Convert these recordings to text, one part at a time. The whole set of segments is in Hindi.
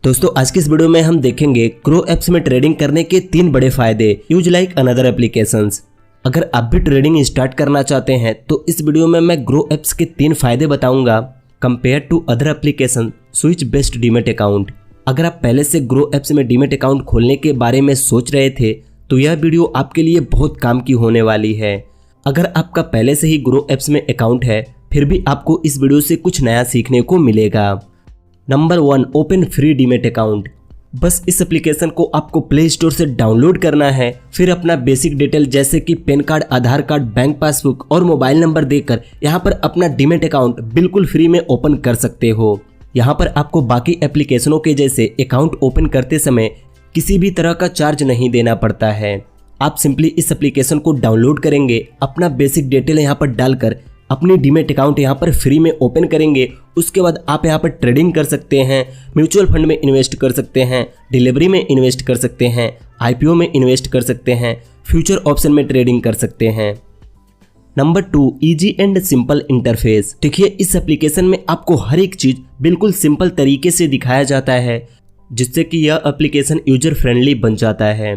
दोस्तों आज की इस वीडियो में हम देखेंगे ग्रो एप्स में ट्रेडिंग करने के 3 बड़े फायदे यूज लाइक अनदर एप्लीकेशंस। अगर आप भी ट्रेडिंग स्टार्ट करना चाहते हैं तो इस वीडियो में मैं ग्रो एप्स के 3 फायदे बताऊंगा compare to other application switch based demat account. अगर आप पहले से ग्रो एप्स में डीमैट अकाउंट खोलने के बारे में सोच रहे थे तो यह वीडियो आपके लिए बहुत काम की होने वाली है। अगर आपका पहले से ही ग्रो एप्स में अकाउंट है फिर भी आपको इस वीडियो से कुछ नया सीखने को मिलेगा। Number 1, open free demat account. बस इस एप्लीकेशन को आपको प्ले स्टोर से डाउनलोड करना है, फिर अपना बेसिक डिटेल जैसे कि पैन कार्ड, आधार कार्ड, बैंक पासबुक और मोबाइल नंबर देकर यहाँ पर अपना डीमैट अकाउंट बिल्कुल फ्री में ओपन कर सकते हो। यहाँ पर आपको बाकी एप्लीकेशनों के जैसे अकाउंट ओपन करते समय किसी भी तरह का चार्ज नहीं देना पड़ता है। आप सिंपली इस एप्लीकेशन को डाउनलोड करेंगे, अपना बेसिक डिटेल यहाँ पर डालकर अपनी डीमैट अकाउंट यहाँ पर फ्री में ओपन करेंगे। उसके बाद आप यहाँ पर ट्रेडिंग कर सकते हैं, म्यूचुअल फंड में इन्वेस्ट कर सकते हैं, डिलीवरी में इन्वेस्ट कर सकते हैं, आईपीओ में इन्वेस्ट कर सकते हैं, फ्यूचर ऑप्शन में ट्रेडिंग कर सकते हैं। Number 2, easy and simple interface. देखिए इस एप्लीकेशन में आपको हर एक चीज बिल्कुल सिंपल तरीके से दिखाया जाता है जिससे कि यह एप्लीकेशन यूजर फ्रेंडली बन जाता है।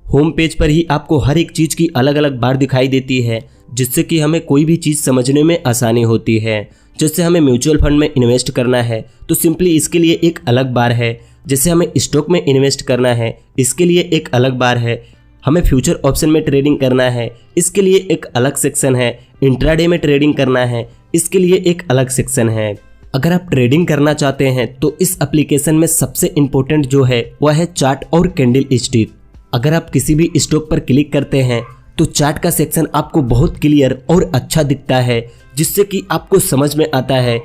होम पेज पर ही आपको हर एक चीज की अलग अलग बार दिखाई देती है जिससे कि हमें कोई भी चीज़ समझने में आसानी होती है। जैसे हमें म्यूचुअल फंड में इन्वेस्ट करना है तो सिंपली इसके लिए एक अलग बार है। जैसे हमें स्टॉक में इन्वेस्ट करना है इसके लिए एक अलग बार है। हमें फ्यूचर ऑप्शन में ट्रेडिंग करना है इसके लिए एक अलग सेक्शन है। इंट्राडे में ट्रेडिंग करना है इसके लिए एक अलग सेक्शन है। अगर आप ट्रेडिंग करना चाहते हैं तो इस एप्लीकेशन में सबसे इम्पोर्टेंट जो है वह है चार्ट और कैंडल स्टिक। अगर आप किसी भी स्टॉक पर क्लिक करते हैं तो चार्ट का सेक्शन आपको बहुत क्लियर और अच्छा दिखता है जिससे कि आपको समझ में आता है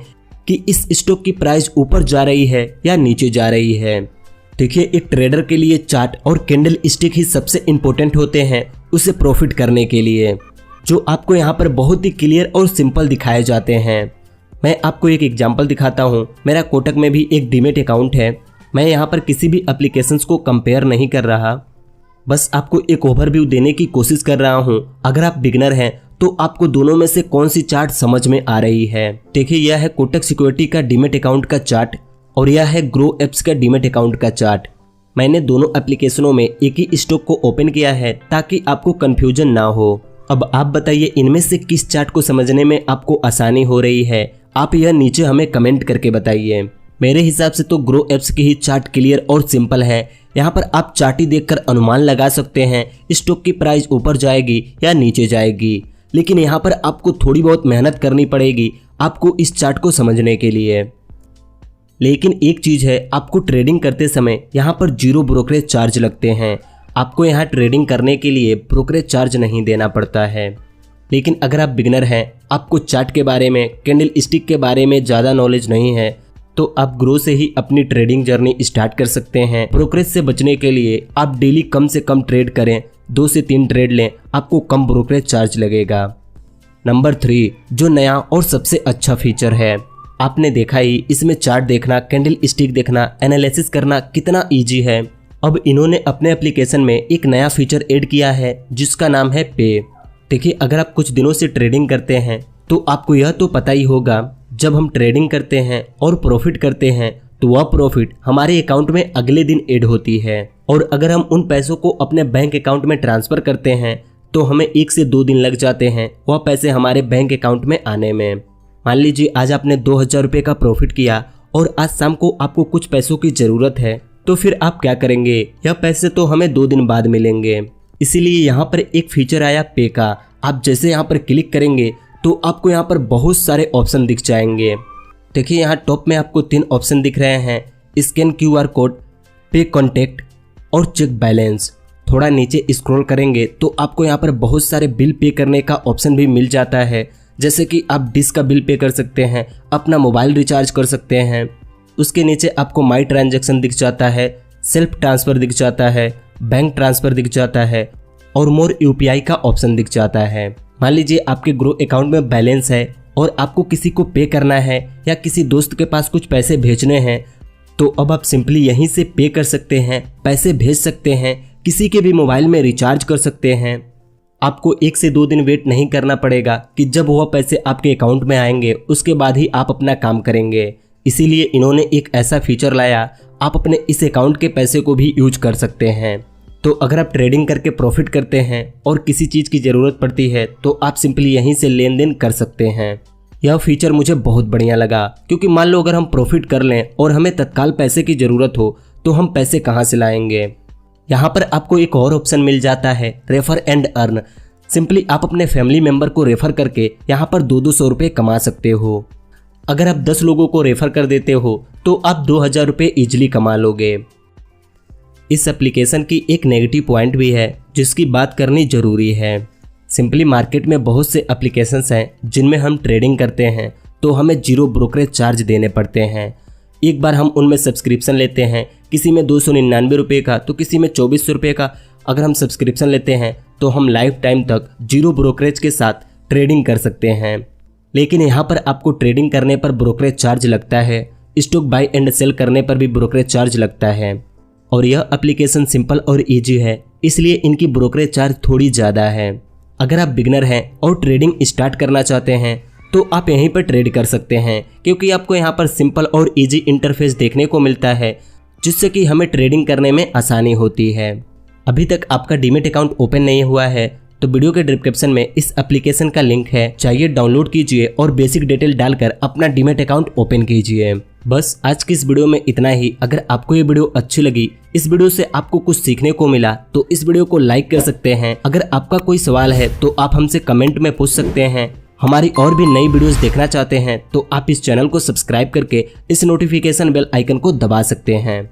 कि इस स्टॉक की प्राइस ऊपर जा रही है या नीचे जा रही है। देखिए एक ट्रेडर के लिए चार्ट और कैंडल स्टिक ही सबसे इम्पोर्टेंट होते हैं उसे प्रॉफिट करने के लिए, जो आपको यहाँ पर बहुत ही क्लियर और सिंपल दिखाए जाते हैं। मैं आपको एक एग्जाम्पल दिखाता हूँ। मेरा कोटक में भी एक डीमैट अकाउंट है। मैं यहाँ पर किसी भी एप्लीकेशंस को कंपेयर नहीं कर रहा, बस आपको एक ओवरव्यू देने की कोशिश कर रहा हूं। अगर आप बिगनर हैं तो आपको दोनों में से कौन सी चार्ट समझ में आ रही है। देखिए यह है कोटक सिक्योरिटी का डीमैट अकाउंट का चार्ट और यह है ग्रो एप्स का डीमैट अकाउंट का चार्ट। मैंने दोनों एप्लीकेशनों में एक ही स्टॉक को ओपन किया है ताकि आपको कंफ्यूजन ना हो। अब आप बताइए इनमें से किस चार्ट को समझने में आपको आसानी हो रही है। आप यह नीचे हमें कमेंट करके बताइए। मेरे हिसाब से तो ग्रो एप्स की ही चार्ट क्लियर और सिंपल है। यहाँ पर आप चार्ट ही देखकर अनुमान लगा सकते हैं स्टॉक की प्राइस ऊपर जाएगी या नीचे जाएगी, लेकिन यहाँ पर आपको थोड़ी बहुत मेहनत करनी पड़ेगी आपको इस चार्ट को समझने के लिए। लेकिन एक चीज़ है, आपको ट्रेडिंग करते समय यहाँ पर 0 ब्रोकरेज चार्ज लगते हैं। आपको यहाँ ट्रेडिंग करने के लिए ब्रोकरेज चार्ज नहीं देना पड़ता है। लेकिन अगर आप बिगनर हैं, आपको चार्ट के बारे में, कैंडल स्टिक के बारे में ज़्यादा नॉलेज नहीं है तो आप ग्रो से ही अपनी ट्रेडिंग जर्नी स्टार्ट कर सकते हैं। ब्रोकरेज से बचने के लिए आप डेली कम से कम ट्रेड करें, 2 से 3 ट्रेड लें, आपको कम ब्रोकरेज चार्ज लगेगा। नंबर 3, जो नया और सबसे अच्छा फीचर है, आपने देखा ही इसमें चार्ट देखना, कैंडल स्टिक देखना, एनालिसिस करना कितना ईजी है। अब इन्होंने अपने एप्लीकेशन में एक नया फीचर ऐड किया है जिसका नाम है पे। देखिए अगर आप कुछ दिनों से ट्रेडिंग करते हैं तो आपको यह तो पता ही होगा जब हम ट्रेडिंग करते हैं और प्रॉफिट करते हैं तो वह प्रॉफिट हमारे अकाउंट में अगले दिन ऐड होती है, और अगर हम उन पैसों को अपने बैंक अकाउंट में ट्रांसफ़र करते हैं तो हमें 1 से 2 दिन लग जाते हैं वह पैसे हमारे बैंक अकाउंट में आने में। मान लीजिए आज आपने 2000 रुपये का प्रॉफिट किया और आज शाम को आपको कुछ पैसों की ज़रूरत है, तो फिर आप क्या करेंगे? यह पैसे तो हमें 2 दिन बाद मिलेंगे। इसीलिए यहाँ पर एक फीचर आया पे का। आप जैसे यहाँ पर क्लिक करेंगे तो आपको यहाँ पर बहुत सारे ऑप्शन दिख जाएंगे। देखिए यहाँ टॉप में आपको 3 ऑप्शन दिख रहे हैं, स्कैन QR कोड, पे कॉन्टैक्ट और चेक बैलेंस। थोड़ा नीचे स्क्रॉल करेंगे तो आपको यहाँ पर बहुत सारे बिल पे करने का ऑप्शन भी मिल जाता है। जैसे कि आप डिश का बिल पे कर सकते हैं, अपना मोबाइल रिचार्ज कर सकते हैं। उसके नीचे आपको माई ट्रांजैक्शन दिख जाता है, सेल्फ ट्रांसफ़र दिख जाता है, बैंक ट्रांसफ़र दिख जाता है और मोर UPI का ऑप्शन दिख जाता है। मान लीजिए आपके ग्रो अकाउंट में बैलेंस है और आपको किसी को पे करना है या किसी दोस्त के पास कुछ पैसे भेजने हैं तो अब आप सिंपली यहीं से पे कर सकते हैं, पैसे भेज सकते हैं, किसी के भी मोबाइल में रिचार्ज कर सकते हैं। आपको 1 से 2 दिन वेट नहीं करना पड़ेगा कि जब वह पैसे आपके अकाउंट में आएंगे उसके बाद ही आप अपना काम करेंगे। इसीलिए इन्होंने एक ऐसा फीचर लाया, आप अपने इस अकाउंट के पैसे को भी यूज कर सकते हैं। तो अगर आप ट्रेडिंग करके प्रॉफिट करते हैं और किसी चीज़ की ज़रूरत पड़ती है तो आप सिंपली यहीं से लेन देन कर सकते हैं। यह फीचर मुझे बहुत बढ़िया लगा, क्योंकि मान लो अगर हम प्रॉफिट कर लें और हमें तत्काल पैसे की ज़रूरत हो तो हम पैसे कहाँ से लाएंगे। यहाँ पर आपको एक और ऑप्शन मिल जाता है, रेफर एंड अर्न। सिंपली आप अपने फैमिली मेंबर को रेफर करके यहाँ पर 200 रुपये कमा सकते हो। अगर आप 10 लोगों को रेफर कर देते हो तो आप 2000 रुपये ईजिली कमा लोगे। इस एप्लीकेशन की एक नेगेटिव पॉइंट भी है जिसकी बात करनी जरूरी है। सिंपली मार्केट में बहुत से एप्लीकेशंस हैं जिनमें हम ट्रेडिंग करते हैं तो हमें 0 ब्रोकरेज चार्ज देने पड़ते हैं। एक बार हम उनमें सब्सक्रिप्शन लेते हैं, किसी में 299 रुपये का तो किसी में 2400 रुपये का। अगर हम सब्सक्रिप्शन लेते हैं तो हम लाइफ टाइम तक 0 ब्रोकरेज के साथ ट्रेडिंग कर सकते हैं। लेकिन यहाँ पर आपको ट्रेडिंग करने पर ब्रोकरेज चार्ज लगता है, स्टॉक बाय एंड सेल करने पर भी ब्रोकरेज चार्ज लगता है। और यह एप्लीकेशन सिंपल और इजी है, इसलिए इनकी ब्रोकरेज चार्ज थोड़ी ज़्यादा है। अगर आप बिगनर हैं और ट्रेडिंग स्टार्ट करना चाहते हैं तो आप यहीं पर ट्रेड कर सकते हैं, क्योंकि आपको यहाँ पर सिंपल और इजी इंटरफेस देखने को मिलता है जिससे कि हमें ट्रेडिंग करने में आसानी होती है। अभी तक आपका डीमैट अकाउंट ओपन नहीं हुआ है तो वीडियो के डिस्क्रिप्शन में इस एप्लीकेशन का लिंक है, चाहिए डाउनलोड कीजिए और बेसिक डिटेल डालकर अपना डीमैट अकाउंट ओपन कीजिए। बस आज की इस वीडियो में इतना ही। अगर आपको ये वीडियो अच्छी लगी, इस वीडियो से आपको कुछ सीखने को मिला तो इस वीडियो को लाइक कर सकते हैं। अगर आपका कोई सवाल है तो आप हमसे कमेंट में पूछ सकते हैं। हमारी और भी नई वीडियोस देखना चाहते हैं तो आप इस चैनल को सब्सक्राइब करके इस नोटिफिकेशन बेल आइकन को दबा सकते हैं।